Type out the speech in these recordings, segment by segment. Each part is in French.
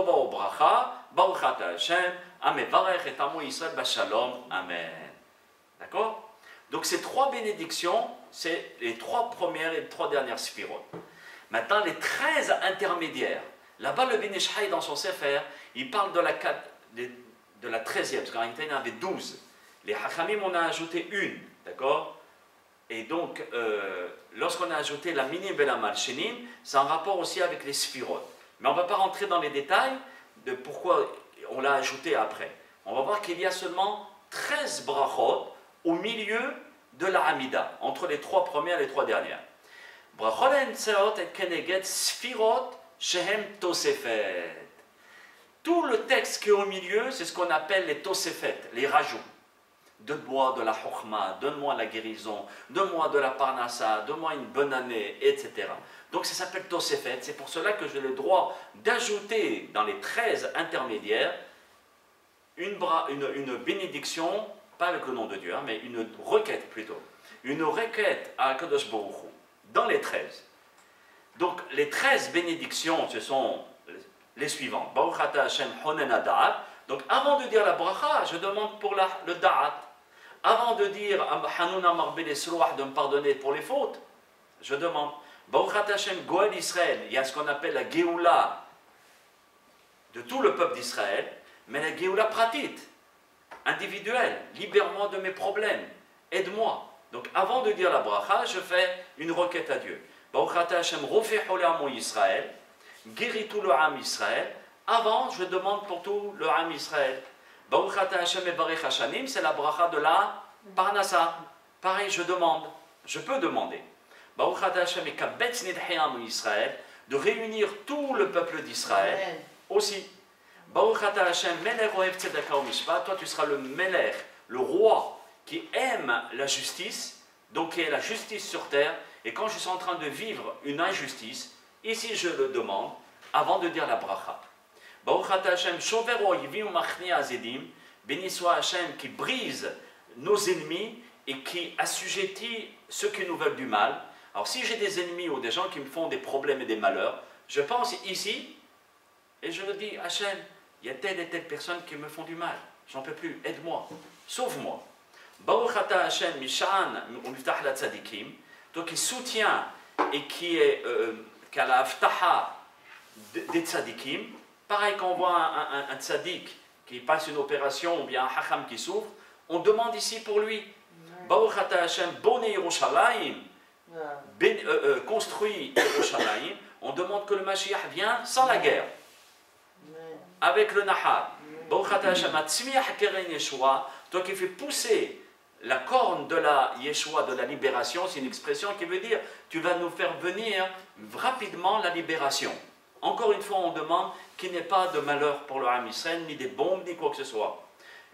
tova o bracha, baruch ata Hashem, amevarech et amo Yisrael bashalom, amen. D'accord? Donc ces trois bénédictions, c'est les trois premières et les trois dernières sphirotes. Maintenant, les 13 intermédiaires. Là-bas, le Ben Ish Chai, dans son Sefer, il parle de la 13e, parce qu'en réalité, il y en avait 12. Les Hachamim, on a ajouté une, d'accord? Et donc, lorsqu'on a ajouté la Minim et la Malchenim, c'est en rapport aussi avec les sphirotes. Mais on ne va pas rentrer dans les détails de pourquoi on l'a ajouté après. On va voir qu'il y a seulement 13 brachot au milieu de la Hamida, entre les trois premières et les trois dernières. Brachot enseot et keneged sphirot shehem tosefet. Tout le texte qui est au milieu, c'est ce qu'on appelle les tosefet, les rajouts. Donne-moi de la chokhma, donne-moi la guérison, donne-moi de la parnassa, donne-moi une bonne année, etc. Donc ça s'appelle tosefet. C'est pour cela que j'ai le droit d'ajouter dans les 13 intermédiaires une bénédiction, pas avec le nom de Dieu, hein, mais une requête plutôt. Une requête à Kadosh Baruch Hu, dans les 13. Donc les 13 bénédictions, ce sont les suivantes. Baruch ata Hashem honen da'at. Donc avant de dire la bracha, je demande pour le da'at. Avant de dire Hanun amar Esroah, de me pardonner pour les fautes, je demande. Baruch ata Hashem Goel Israël. Il y a ce qu'on appelle la Géoula de tout le peuple d'Israël, mais la Géoula pratique, individuelle. Libère-moi de mes problèmes, aide-moi. Donc avant de dire la bracha, je fais une requête à Dieu. Baruch ata Hashem Rofeh Olamo Israël, guéris tout le Ham Israël. Avant, je demande pour tout le Ham Israël. Baruch ata Hashem Evarech Hashanim, c'est la bracha de la Parnassa. Pareil, je demande, je peux demander. Baruch ata Hashem Ekabetz Nidhei Amo Israël, de réunir tout le peuple d'Israël aussi. Baruch ata Hashem Melech Ohev Tzedaka Umishpat, toi tu seras le Melech, le roi qui aime la justice, donc qui est la justice sur terre. Et quand je suis en train de vivre une injustice, ici je le demande avant de dire la bracha. Baruch ata Hashem shover oivim machni azedim, béni soit Hashem qui brise nos ennemis et qui assujettit ceux qui nous veulent du mal. Alors si j'ai des ennemis ou des gens qui me font des problèmes et des malheurs, je pense ici et je le dis, Hashem, il y a telle et telle personne qui me font du mal, j'en peux plus, aide-moi, sauve-moi. Baruch ata Hashem mishan umiftach la tzadikim, donc qui soutient et qui a la aftaha des tzadikim. Pareil, quand on voit un tzadik qui passe une opération ou bien un hacham qui souffre, on demande ici pour lui. Baruch ata Hashem bonei Yerushalayim, construit Yerushalayim. On demande que le Mashiach vienne sans la guerre, avec le Nahar. Baruch ata Hashem atzmiach keren Yeshua, toi qui fais pousser la corne de la Yeshua, de la libération, c'est une expression qui veut dire tu vas nous faire venir rapidement la libération. Encore une fois, on demande qu'il n'y ait pas de malheur pour le Ham Israël, ni des bombes, ni quoi que ce soit.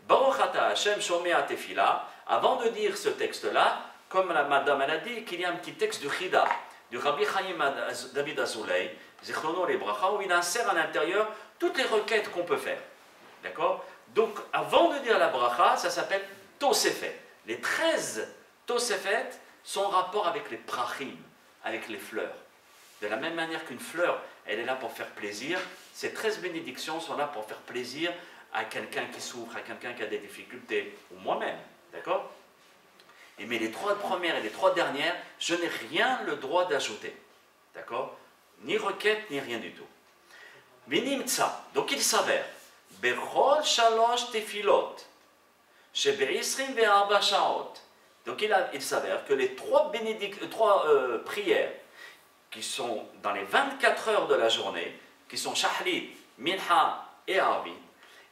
Baruch ata Hashem shomea tefila. Avant de dire ce texte-là, comme la madame elle a dit, qu'il y a un petit texte du Chida, du Rabbi Chaim David Azoulay, Zichrono les Bracha, où il insère à l'intérieur toutes les requêtes qu'on peut faire. D'accord? Donc, avant de dire la bracha, ça s'appelle Tosefet. Les 13 Tosefet sont en rapport avec les prachim, avec les fleurs. De la même manière qu'une fleur, elle est là pour faire plaisir, ces 13 bénédictions sont là pour faire plaisir à quelqu'un qui souffre, à quelqu'un qui a des difficultés, ou moi-même. D'accord? Mais les 3 premières et les 3 dernières, je n'ai rien le droit d'ajouter. D'accord? Ni requête, ni rien du tout. Minimtsa. Donc il s'avère, Bechol Shalosh Tefilot, Shebe'isrim Ve'arba Shaot. Donc il s'avère que les 3 prières qui sont dans les 24 heures de la journée, qui sont Shahrit, Minha et Arvit,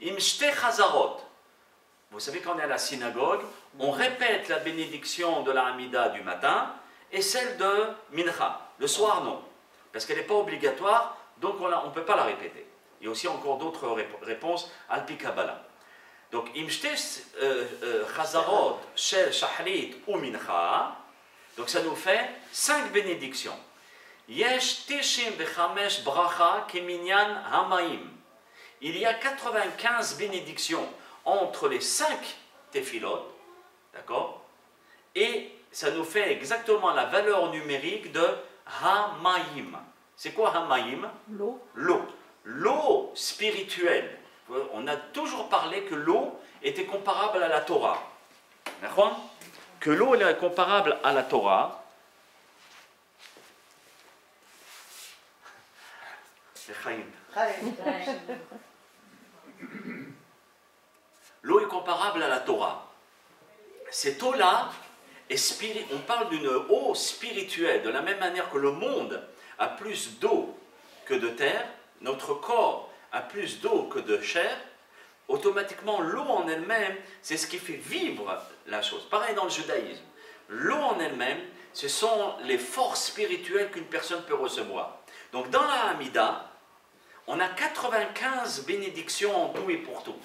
Imshte Chazarot. Vous savez, quand on est à la synagogue, on répète la bénédiction de la Hamida du matin et celle de Mincha. Le soir, non. Parce qu'elle n'est pas obligatoire, donc on ne peut pas la répéter. Il y a aussi encore d'autres réponses, Alpi Kabbalah. Donc, Imshte Chazarot, Shel, Shahrit ou Mincha. Donc, ça nous fait 5 bénédictions. Yesh Tishim Bechamesh Bracha Keminyan Hamaim. Il y a 95 bénédictions entre les 5 tefilot, d'accord? Et ça nous fait exactement la valeur numérique de Hamaim. C'est quoi Hamaim? L'eau. L'eau. l'eau spirituelle, on a toujours parlé que l'eau était comparable à la Torah. D'accord? Que l'eau est comparable à la Torah. C'est Chaim. L'eau est comparable à la Torah. Cette eau-là, on parle d'une eau spirituelle, de la même manière que le monde a plus d'eau que de terre, notre corps a plus d'eau que de chair, automatiquement l'eau en elle-même, c'est ce qui fait vivre la chose. Pareil dans le judaïsme. L'eau en elle-même, ce sont les forces spirituelles qu'une personne peut recevoir. Donc dans la Hamida, on a 95 bénédictions en tout et pour tout.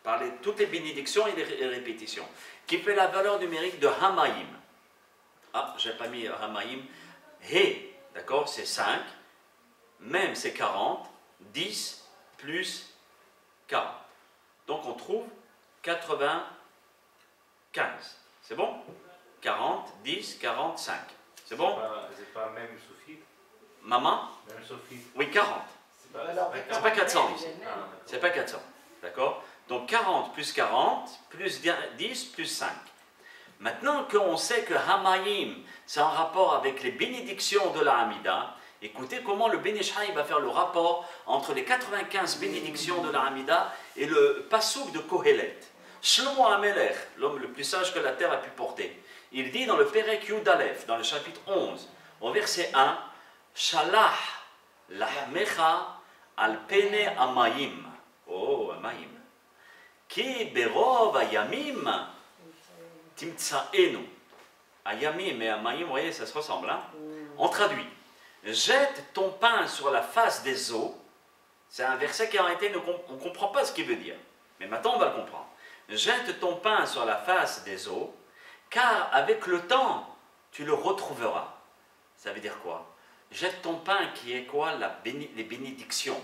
Par toutes les bénédictions et les répétitions, qui fait la valeur numérique de Hamaïm. Ah, j'ai pas mis Hamaïm. He, d'accord, c'est 5. Même c'est 40. 10 plus 40. Donc on trouve 95. C'est bon? 40, 10, 45. C'est bon? C'est pas même Sophie? Maman? Même Sophie? Oui, 40. C'est pas 400 ici. C'est pas 400. D'accord? Donc 40 plus 40, plus 10, plus 5. Maintenant qu'on sait que Hamaïm, c'est en rapport avec les bénédictions de la Hamida, écoutez comment le Ben Ish Chai va faire le rapport entre les 95 bénédictions de la Hamida et le Passouk de Kohelet. Shlomo HaMelech, l'homme le plus sage que la terre a pu porter, il dit dans le Perek Yud Aleph, dans le chapitre 11, au verset 1, Shalach lahmecha al pene amayim. Oh, amayim. Ki berov ayamim timtsaenu. Ayamim et amayim, vous voyez, ça se ressemble. Hein? On traduit. Jette ton pain sur la face des eaux. C'est un verset qui en réalité, on ne comprend pas ce qu'il veut dire. Mais maintenant, on va le comprendre. Jette ton pain sur la face des eaux, car avec le temps, tu le retrouveras. Ça veut dire quoi? Jette ton pain qui est quoi? Les bénédictions.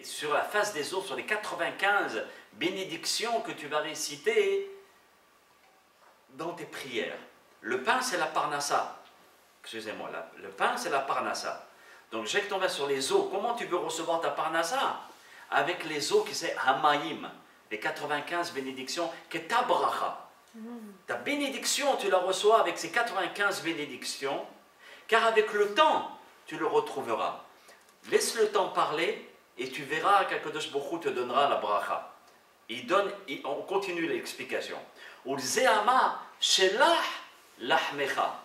Sur la face des eaux, sur les 95 bénédictions que tu vas réciter dans tes prières. Le pain, c'est la parnassa. Excusez-moi, le pain, c'est la parnassa. Donc, jette ton pain sur les eaux. Comment tu veux recevoir ta parnassa? Avec les eaux qui c'est Hamaïm, les 95 bénédictions, qui est ta bracha. Ta bénédiction, tu la reçois avec ces 95 bénédictions, car avec le temps, tu le retrouveras. Laisse le temps parler, et tu verras qu'Akadosh Baruch Hu te donnera la bracha. On continue l'explication. Ulzeama shelah lahmecha.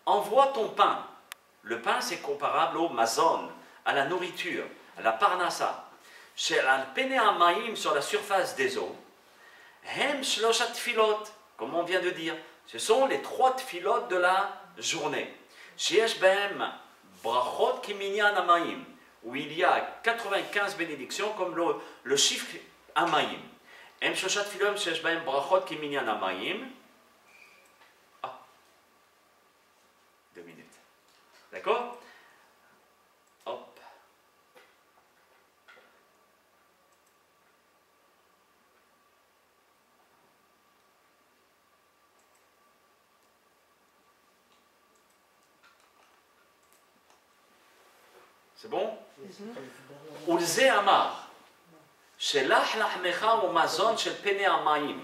Envoie ton pain. Le pain, c'est comparable au mazon, à la nourriture, à la parnassa. Shel pene amayim, sur la surface des eaux. Hem shloshat tfilot, comme on vient de dire. Ce sont les 3 tfilot de la journée. Sheyesh behem brachot kiminyan amayim, où il y a 95 bénédictions comme le chiffre amayim. Hem shloshat tfilot sheyesh behem brachot kiminyan amayim. 2 minutes. D'accord? Hop. C'est bon? Ulze amar. Shelach lahmecha umazon shel pene hamayim.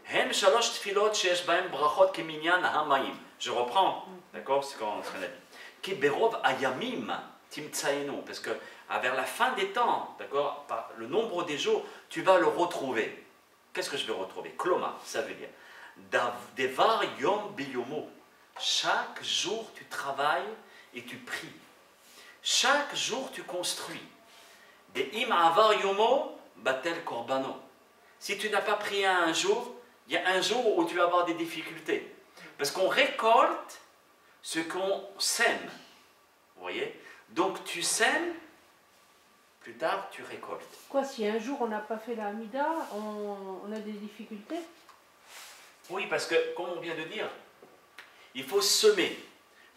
Hem shalosh tfilot sheyesh bahem brachot keminyan hamayim. Je reprends, d'accord, c'est ce qu'on a dit. Ki berov ayamim timtsaenu, parce que vers la fin des temps, d'accord, par le nombre des jours, tu vas le retrouver. Qu'est-ce que je vais retrouver? Kloma, ça veut dire devar yom biyomo. Chaque jour tu travailles et tu pries. Chaque jour tu construis. De im avar yomo batel korbano. Si tu n'as pas prié un jour, il y a un jour où tu vas avoir des difficultés. Parce qu'on récolte ce qu'on sème. Vous voyez? Donc tu sèmes, plus tard tu récoltes. Quoi, si un jour on n'a pas fait la Hamida, on a des difficultés? Oui, parce que, comme on vient de dire, il faut semer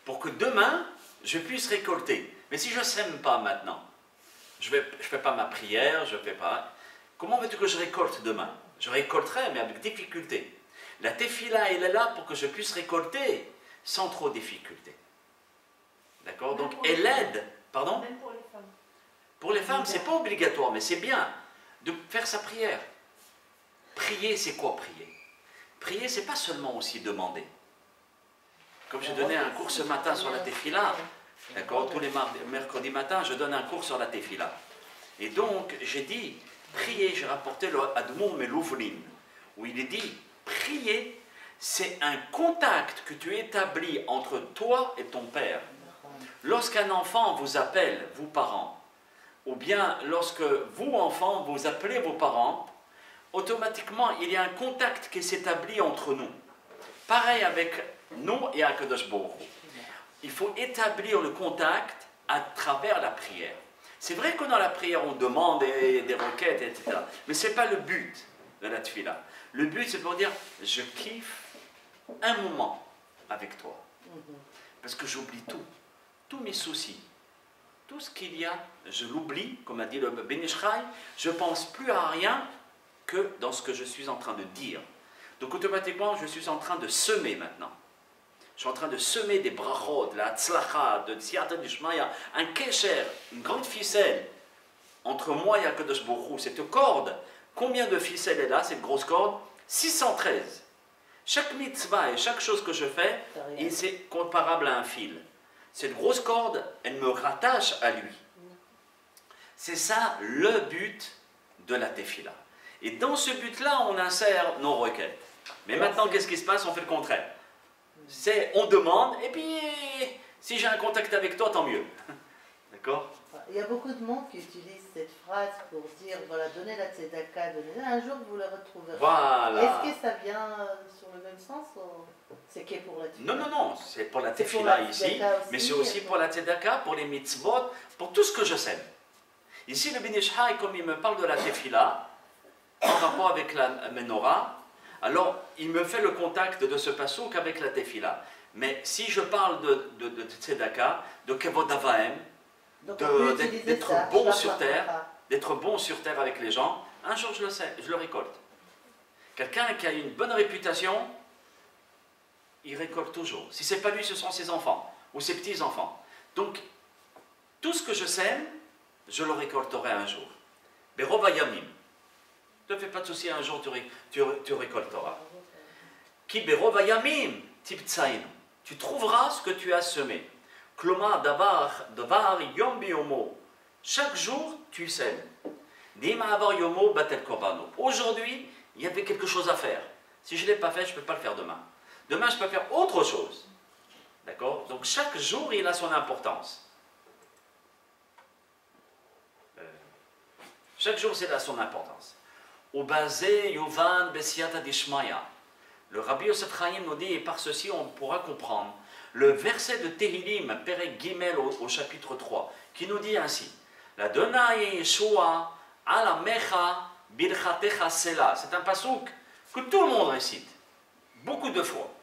pour que demain je puisse récolter. Mais si je ne sème pas maintenant, je ne fais pas ma prière, je ne fais pas. Comment veux-tu que je récolte demain? Je récolterai, mais avec difficulté. La tefila, elle est là pour que je puisse récolter sans trop de difficultés. D'accord? Donc, elle aide. Pardon? Même pour les femmes. Pour les femmes, c'est pas obligatoire, mais c'est bien de faire sa prière. Prier, c'est quoi prier? Prier, c'est pas seulement aussi demander. Comme j'ai donné un cours ce matin sur la tefila, d'accord, tous les mercredis matins, je donne un cours sur la tefila. Et donc, j'ai dit, prier, j'ai rapporté le Admour Melouvlin, où il est dit, prier, c'est un contact que tu établis entre toi et ton père. Lorsqu'un enfant vous appelle, vous parents, ou bien lorsque vous, enfants, vous appelez vos parents, automatiquement, il y a un contact qui s'établit entre nous. Pareil avec nous et Akadosh Baruch Hu. Il faut établir le contact à travers la prière. C'est vrai que dans la prière, on demande des requêtes, etc. Mais ce n'est pas le but de la tefila. Le but, c'est pour dire, je kiffe un moment avec toi. Parce que j'oublie tout. Tous mes soucis. Tout ce qu'il y a, je l'oublie, comme a dit le Ben Ish Chai, je ne pense plus à rien que dans ce que je suis en train de dire. Donc automatiquement, je suis en train de semer maintenant. Je suis en train de semer des brachot, de la tzlacha, de siyata d'ishmaya, un kesher, une grande ficelle entre moi et Akadosh Baruch Hu. Cette corde, combien de ficelles est là, cette grosse corde? 613. Chaque mitzvah et chaque chose que je fais, c'est comparable à un fil. Cette grosse corde, elle me rattache à lui. C'est ça le but de la tefila. Et dans ce but-là, on insère nos requêtes. Mais maintenant, qu'est-ce qui se passe? On fait le contraire. On demande, et puis, si j'ai un contact avec toi, tant mieux. D'accord? Il y a beaucoup de monde qui utilise cette phrase pour dire, voilà, donnez la tzedaka, donnez-la, un jour vous le retrouverez. Voilà. Est-ce que ça vient sur le même sens ou c'est qui est pour la tefila? Non, non, non, c'est pour la tefila ici, mais c'est aussi pour la tzedaka, pour les mitzvot, pour tout ce que je sème. Ici, le Ben Ish Chai, comme il me parle de la tefila, en rapport avec la menorah, alors il me fait le contact de ce pasouk avec la tefila. Mais si je parle de tzedaka, de kevod avaim, d'être bon sur terre, d'être bon sur terre avec les gens, un jour je le sais, je le récolte. Quelqu'un qui a une bonne réputation, il récolte toujours. Si ce n'est pas lui, ce sont ses enfants ou ses petits-enfants. Donc, tout ce que je sème, je le récolterai un jour. Berova yamim. Ne fais pas de souci, un jour tu récolteras. Ki berova yamim tibtsain. Tu trouveras ce que tu as semé. Kloma davar yom biyomo. Chaque jour, tu sèmes. Dima avar yomo batel korbano. Aujourd'hui, il y avait quelque chose à faire. Si je ne l'ai pas fait, je ne peux pas le faire demain. Demain, je peux faire autre chose. D'accord? Donc, chaque jour, il a son importance. Chaque jour, c'est à son importance. Au basé, Yovan, Besiata Dishmaya. Le Rabbi Yosef Chaim nous dit, et par ceci, on pourra comprendre le verset de Tehillim, Perek Gimel au chapitre 3, qui nous dit ainsi: La Donai Yeshua, Ala Mecha, Birchatecha Sela. C'est un pasouk que tout le monde récite, beaucoup de fois.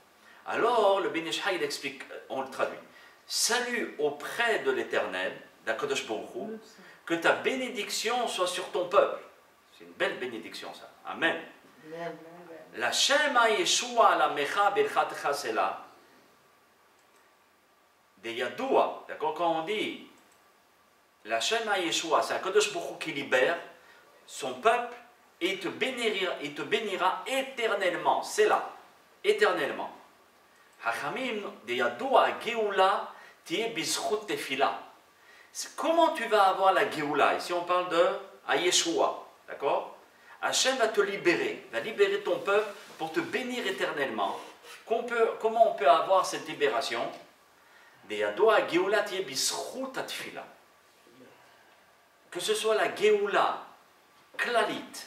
Alors, le Ben Ish Chai, il explique, on le traduit: Salut auprès de l'Éternel, d'Akadosh Baruch Hu, que ta bénédiction soit sur ton peuple. C'est une belle bénédiction, ça. Amen. La Shema Yeshua la Mecha Birchatecha Sela. Des Yadoua, d'accord, quand on dit la Shema Yeshua, c'est Akadosh Baruch Hu qui libère son peuple et il te bénira éternellement. C'est là, éternellement. Hachamim de Yadoua Geoula tiye bizchut tefila. Comment tu vas avoir la Geoula? Ici on parle de Yeshua, d'accord? Hachem va te libérer, va libérer ton peuple pour te bénir éternellement. Comment on peut avoir cette libération? Que ce soit la Géoula klalit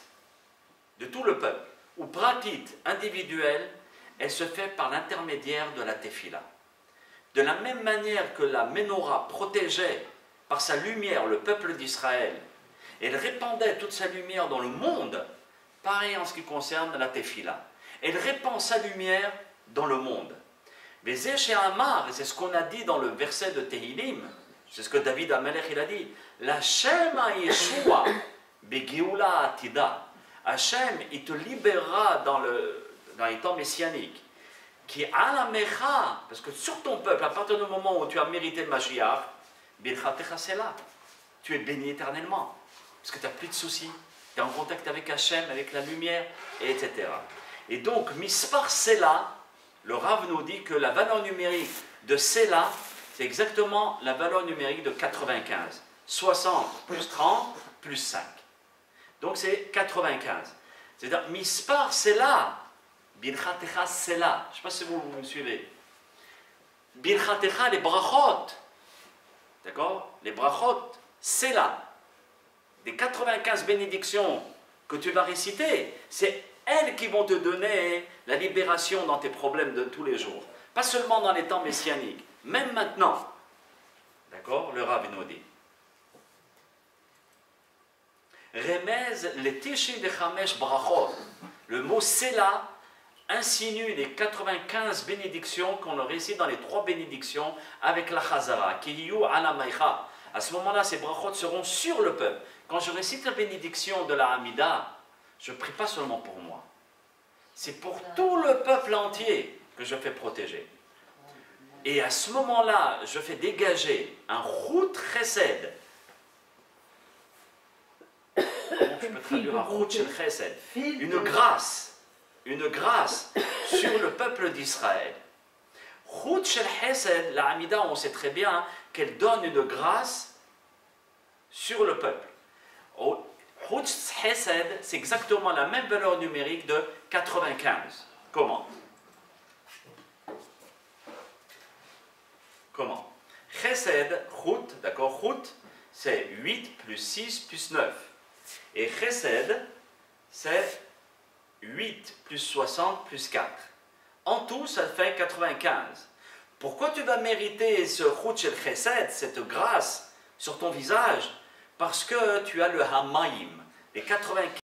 de tout le peuple ou pratit individuelle, elle se fait par l'intermédiaire de la tefila. De la même manière que la menorah protégeait par sa lumière le peuple d'Israël, elle répandait toute sa lumière dans le monde, pareil en ce qui concerne la tefila. Elle répand sa lumière dans le monde. Mais Zéché Amar, et c'est ce qu'on a dit dans le verset de Tehillim, c'est ce que David Amelech il a dit, la Shema Yeshua Begioula Atida. Hachem, il te libérera dans les temps messianiques. Qui a la mecha, parce que sur ton peuple, à partir du moment où tu as mérité le Mashiach, Birchatecha Sela. tu es béni éternellement. Parce que tu n'as plus de soucis. Tu es en contact avec Hachem, avec la lumière, etc. Et donc, Mispar Sela, le Rav nous dit que la valeur numérique de Sela, c'est exactement la valeur numérique de 95. 60 plus 30 plus 5. Donc c'est 95. C'est-à-dire, Mispar Sela, Birchatecha Sela. Je ne sais pas si vous me suivez. Birchatecha, les brachot. D'accord? Les brachot, Sela. Des 95 bénédictions que tu vas réciter, c'est elles qui vont te donner la libération dans tes problèmes de tous les jours. Pas seulement dans les temps messianiques, même maintenant. D'accord? Le Rav nous dit. Remez les tishi de Chamesh brachot. Le mot Sela insinue les 95 bénédictions qu'on récite dans les 3 bénédictions avec la Chazara. Kiyu ala maïcha. À ce moment-là, ces brachot seront sur le peuple. Quand je récite la bénédiction de la Hamida, je ne prie pas seulement pour moi. C'est pour tout le peuple entier que je fais protéger. Et à ce moment-là, je fais dégager un route chesed. Comment je peux traduire un route chesed? Une grâce sur le peuple d'Israël. Route chesed, la Hamida, on sait très bien qu'elle donne une grâce sur le peuple. Route chesed, c'est exactement la même valeur numérique de 95. Comment? Comment? Chesed, route, d'accord, route, c'est 8 plus 6 plus 9. Et chesed, c'est 8 plus 60 plus 4. En tout, ça fait 95. Pourquoi tu vas mériter ce route shel chesed, cette grâce sur ton visage? Parce que tu as le hamaim, les 95